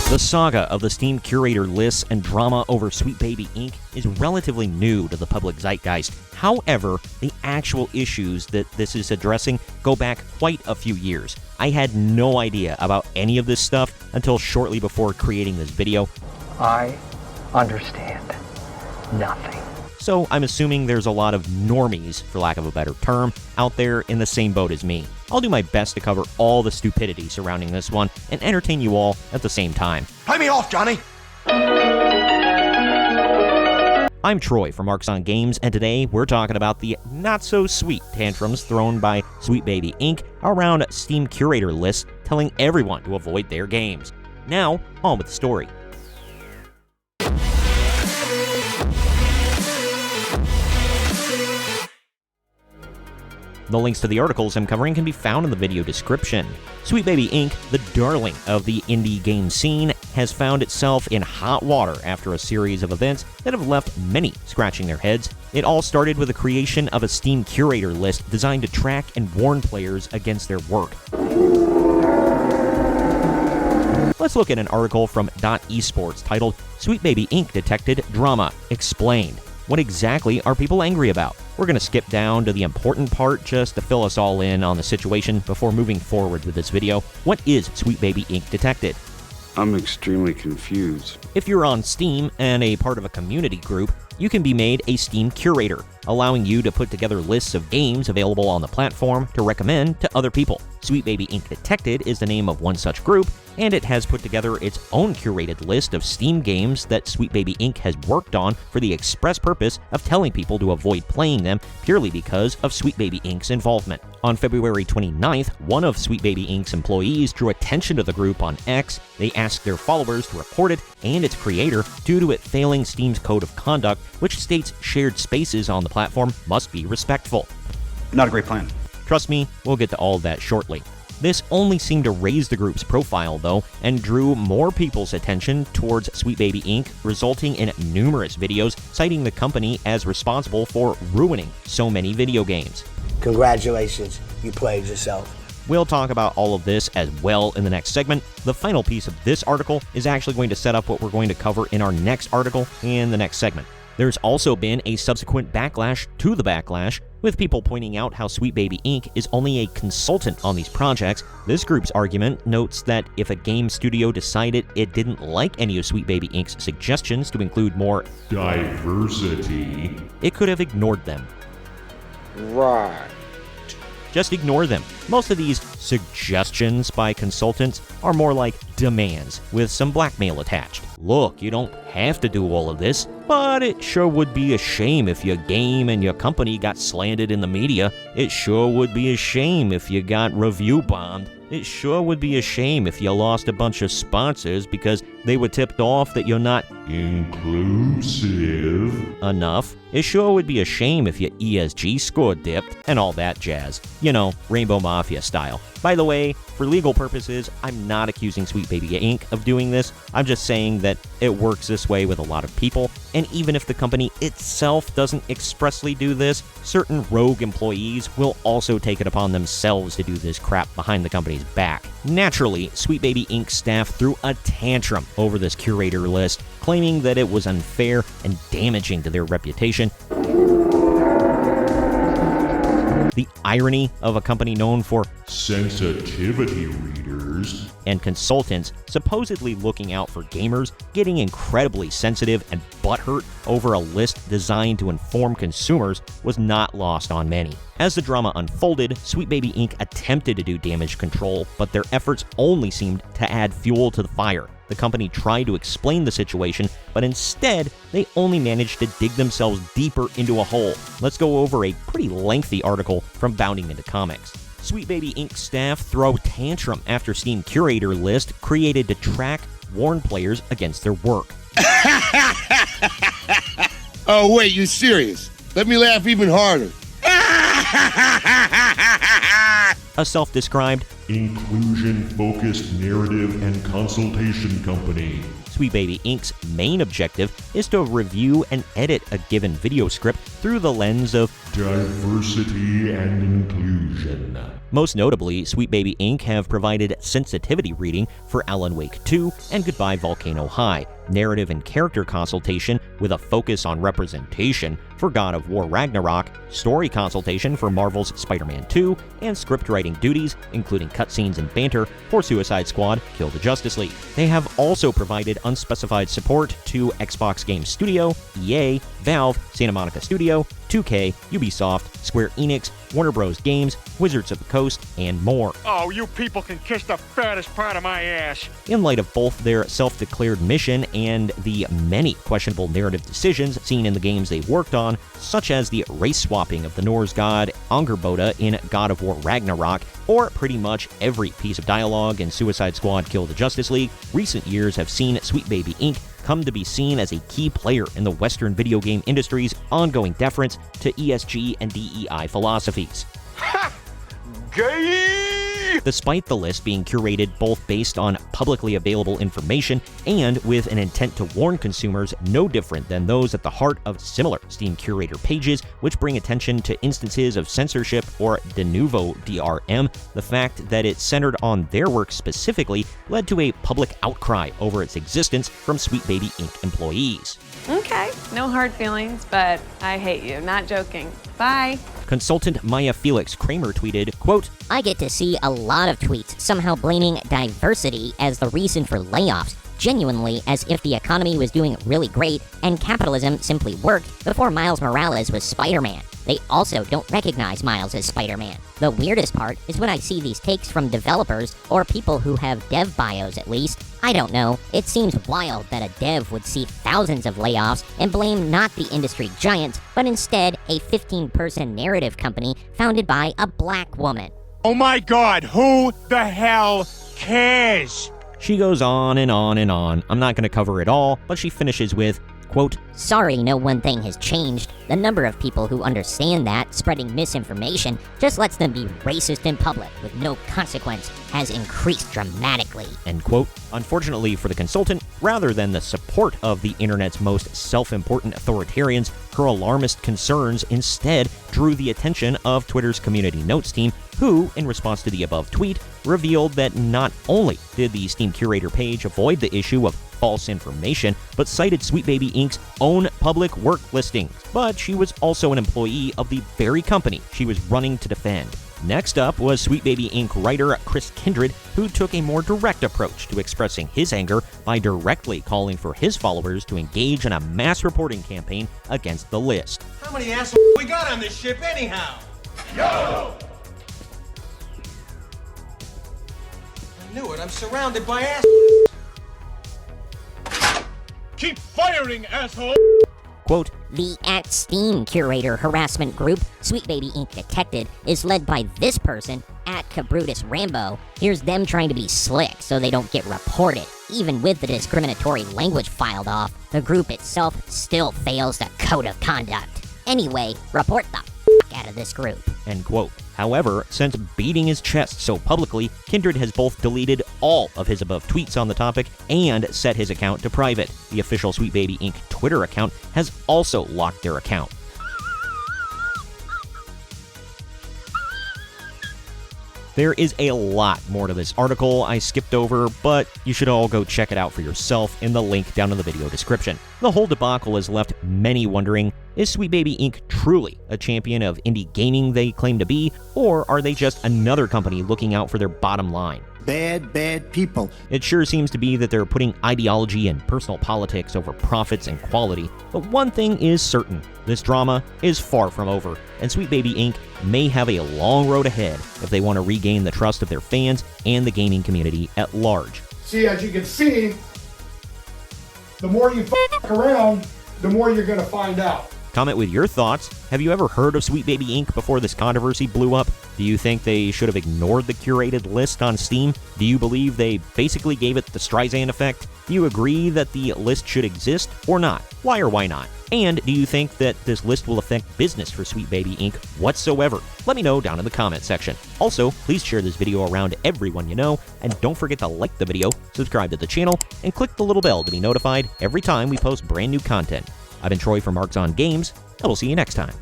The saga of the Steam Curator lists and drama over Sweet Baby Inc. is relatively new to the public zeitgeist. However, the actual issues that this is addressing go back quite a few years. I had no idea about any of this stuff until shortly before creating this video. I understand nothing. So I'm assuming there's a lot of normies, for lack of a better term, out there in the same boat as me. I'll do my best to cover all the stupidity surrounding this one and entertain you all at the same time. Play me off, Johnny! I'm Troy from Marks on Games, and today we're talking about the not-so-sweet tantrums thrown by Sweet Baby Inc. around Steam Curator lists telling everyone to avoid their games. Now, on with the story. The links to the articles I'm covering can be found in the video description. Sweet Baby Inc., the darling of the indie game scene, has found itself in hot water after a series of events that have left many scratching their heads. It all started with the creation of a Steam Curator list designed to track and warn players against their work. Let's look at an article from .esports titled, Sweet Baby Inc. Detected Drama Explained. What exactly are people angry about? We're going to skip down to the important part just to fill us all in on the situation before moving forward with this video. What is Sweet Baby Inc. Detected? I'm extremely confused. If you're on Steam and a part of a community group, you can be made a Steam Curator, allowing you to put together lists of games available on the platform to recommend to other people. Sweet Baby Inc. Detected is the name of one such group, and it has put together its own curated list of Steam games that Sweet Baby Inc. has worked on for the express purpose of telling people to avoid playing them purely because of Sweet Baby Inc.'s involvement. On February 29th, one of Sweet Baby Inc.'s employees drew attention to the group on X. They asked their followers to report it and its creator due to it failing Steam's code of conduct, which states shared spaces on the platform must be respectful. Not a great plan. Trust me, we'll get to all of that shortly. This only seemed to raise the group's profile, though, and drew more people's attention towards Sweet Baby Inc., resulting in numerous videos citing the company as responsible for ruining so many video games. Congratulations, you played yourself. We'll talk about all of this as well in the next segment. The final piece of this article is actually going to set up what we're going to cover in our next article in the next segment. There's also been a subsequent backlash to the backlash, with people pointing out how Sweet Baby Inc. is only a consultant on these projects. This group's argument notes that if a game studio decided it didn't like any of Sweet Baby Inc.'s suggestions to include more diversity, it could have ignored them. Right. Just ignore them. Most of these suggestions by consultants are more like demands with some blackmail attached. Look, you don't have to do all of this, but it sure would be a shame if your game and your company got slandered in the media. It sure would be a shame if you got review bombed. It sure would be a shame if you lost a bunch of sponsors because they were tipped off that you're not inclusive enough. It sure would be a shame if your ESG score dipped and all that jazz. You know, Rainbow Mafia style. By the way, for legal purposes, I'm not accusing Sweet Baby Inc. of doing this. I'm just saying that it works this way with a lot of people, and even if the company itself doesn't expressly do this, certain rogue employees will also take it upon themselves to do this crap behind the company's back. Naturally, Sweet Baby Inc. staff threw a tantrum over this curator list, claiming that it was unfair and damaging to their reputation. The irony of a company known for sensitivity readers and consultants supposedly looking out for gamers getting incredibly sensitive and butthurt over a list designed to inform consumers was not lost on many. As the drama unfolded, Sweet Baby Inc. attempted to do damage control, but their efforts only seemed to add fuel to the fire. The company tried to explain the situation, but instead, they only managed to dig themselves deeper into a hole. Let's go over a pretty lengthy article from Bounding Into Comics. Sweet Baby Inc. staff throw tantrum after Steam Curator list created to track, warn players against their work. Oh, wait, you serious? Let me laugh even harder. A self-described inclusion-focused narrative and consultation company. Sweet Baby Inc.'s main objective is to review and edit a given video script through the lens of diversity and inclusion. Most notably, Sweet Baby Inc. have provided sensitivity reading for Alan Wake 2 and Goodbye Volcano High, narrative and character consultation with a focus on representation for God of War Ragnarok, story consultation for Marvel's Spider-Man 2, and script writing duties, including cutscenes and banter, for Suicide Squad Kill the Justice League. They have also provided unspecified support to Xbox Game Studio, EA, Valve, Santa Monica Studio, 2K, Ubisoft, Square Enix, Warner Bros. Games, Wizards of the Coast, and more. Oh, you people can kiss the fattest part of my ass. In light of both their self-declared mission and the many questionable narrative decisions seen in the games they've worked on, such as the race-swapping of the Norse god Angerboda in God of War Ragnarok, or pretty much every piece of dialogue in Suicide Squad Kill the Justice League, recent years have seen Sweet Baby Inc. come to be seen as a key player in the Western video game industry's ongoing deference to ESG and DEI philosophies. Ha! Gay! Despite the list being curated both based on publicly available information and with an intent to warn consumers no different than those at the heart of similar Steam Curator pages, which bring attention to instances of censorship or de novo DRM, the fact that it centered on their work specifically led to a public outcry over its existence from Sweet Baby Inc. employees. Okay, no hard feelings, but I hate you. Not joking. Bye. Consultant Maya Felix Kramer tweeted, quote, I get to see a lot of tweets somehow blaming diversity as the reason for layoffs, genuinely as if the economy was doing really great and capitalism simply worked before Miles Morales was Spider-Man. They also don't recognize Miles as Spider-Man. The weirdest part is when I see these takes from developers or people who have dev bios at least. I don't know, it seems wild that a dev would see thousands of layoffs and blame not the industry giants, but instead a 15-person narrative company founded by a black woman. Oh my God, who the hell cares? She goes on and on and on. I'm not going to cover it all, but she finishes with, quote, Sorry, no one thing has changed. The number of people who understand that spreading misinformation just lets them be racist in public with no consequence has increased dramatically. End quote. Unfortunately for the consultant, rather than the support of the internet's most self-important authoritarians, her alarmist concerns instead drew the attention of Twitter's community notes team, who, in response to the above tweet, revealed that not only did the Steam Curator page avoid the issue of false information, but cited Sweet Baby Inc.'s own public work listings, but she was also an employee of the very company she was running to defend. Next up was Sweet Baby Inc. writer Chris Kindred, who took a more direct approach to expressing his anger by directly calling for his followers to engage in a mass reporting campaign against the list. How many assholes we got on this ship anyhow? Yo! I knew it, I'm surrounded by assholes. Keep firing, asshole! Quote, The @Steam Curator harassment group, Sweet Baby Inc. Detected, is led by this person, @Cabrutus Rambo. Here's them trying to be slick so they don't get reported. Even with the discriminatory language filed off, the group itself still fails the code of conduct. Anyway, report the out of this group. end quote. However, since beating his chest so publicly, Kindred has both deleted all of his above tweets on the topic and set his account to private. The official Sweet Baby Inc. Twitter account has also locked their account. There is a lot more to this article I skipped over, but you should all go check it out for yourself in the link down in the video description. The whole debacle has left many wondering, is Sweet Baby Inc. truly a champion of indie gaming they claim to be, or are they just another company looking out for their bottom line? Bad people. It sure seems to be that they're putting ideology and personal politics over profits and quality, but one thing is certain, this drama is far from over, and Sweet Baby Inc. may have a long road ahead if they want to regain the trust of their fans and the gaming community at large. See, as you can see, the more you fuck around, the more you're going to find out. Comment with your thoughts. Have you ever heard of Sweet Baby Inc. before this controversy blew up? Do you think they should have ignored the curated list on Steam? Do you believe they basically gave it the Streisand effect? Do you agree that the list should exist or not? Why or why not? And do you think that this list will affect business for Sweet Baby Inc. whatsoever? Let me know down in the comment section. Also, please share this video around everyone you know, and don't forget to like the video, subscribe to the channel, and click the little bell to be notified every time we post brand new content. I've been Troy from Marks on Games, and we'll see you next time.